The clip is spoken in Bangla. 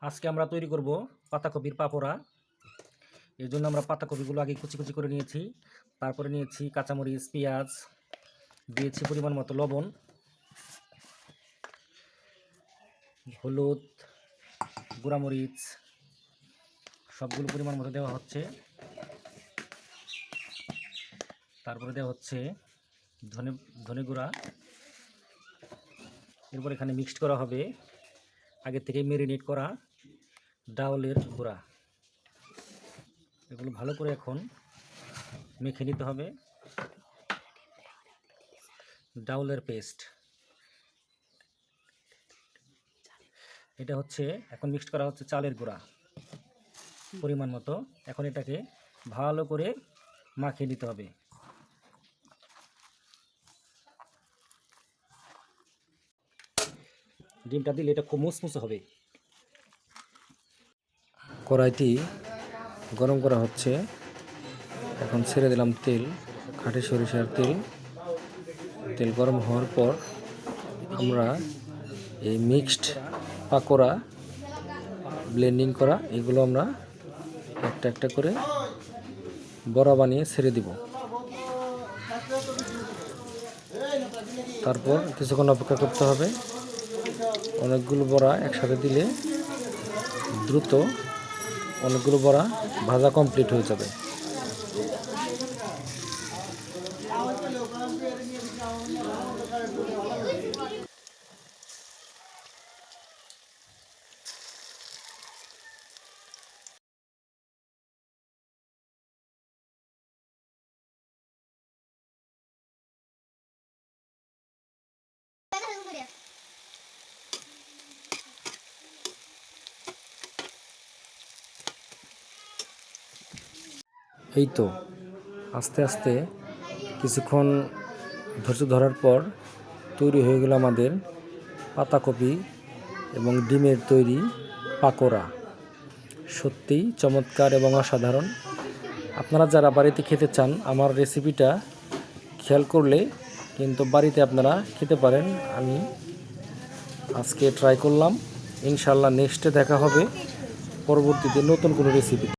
আজকে আমরা তৈরি করব পাতাকপির পাপোড়া। এর জন্য আমরা পাতাকপিগুলো আগে কুচি কুচি করে নিয়েছি, তারপরে নিয়েছি কাঁচামরিচ, পেঁয়াজ, দিয়েছি পরিমাণ মতো লবণ, হলুদ, গুঁড়ামরিচ, সবগুলো পরিমাণ মতো দেওয়া হচ্ছে। তারপরে দেওয়া হচ্ছে ধনে গুঁড়া। এরপর এখানে মিক্সড করা হবে আগে থেকে ম্যারিনেট করা ডাউলের গুঁড়া। এগুলো ভালো করে এখন মেখে নিতে হবে। ডাউলের পেস্ট এটা হচ্ছে এখন মিক্সড করা হচ্ছে চালের গুঁড়া পরিমাণ মতো। এখন এটাকে ভালো করে মাখিয়ে নিতে হবে। ডিমটা দিলে এটা খুব মুসমুসে হবে। কড়াইটি গরম করা হচ্ছে। এখন ছেড়ে দিলাম তেল, খাঁটি সরিষার তেল। তেল গরম হওয়ার পর আমরা এই মিক্সড পাকোড়া ব্লেন্ডিং করা এগুলো আমরা একটা একটা করে বড়া বানিয়ে ছেড়ে দিব। তারপর কিছুক্ষণ অপেক্ষা করতে হবে। অনেকগুলো বড়া একসাথে দিলে দ্রুত অনেকগুলো বড়া ভাজা কমপ্লিট হয়ে যাবে। এই তো আস্তে আস্তে কিছুক্ষণ ধৈর্য ধরার পর তৈরি হয়ে গেল আমাদের পাতাকপি এবং ডিমের তৈরি পাকোড়া। সত্যিই চমৎকার এবং অসাধারণ। আপনারা যারা বাড়িতে খেতে চান আমার রেসিপিটা খেয়াল করলে কিন্তু বাড়িতে আপনারা খেতে পারেন। আমি আজকে ট্রাই করলাম, ইনশাল্লাহ নেক্সটে দেখা হবে পরবর্তীতে নতুন কোনো রেসিপি।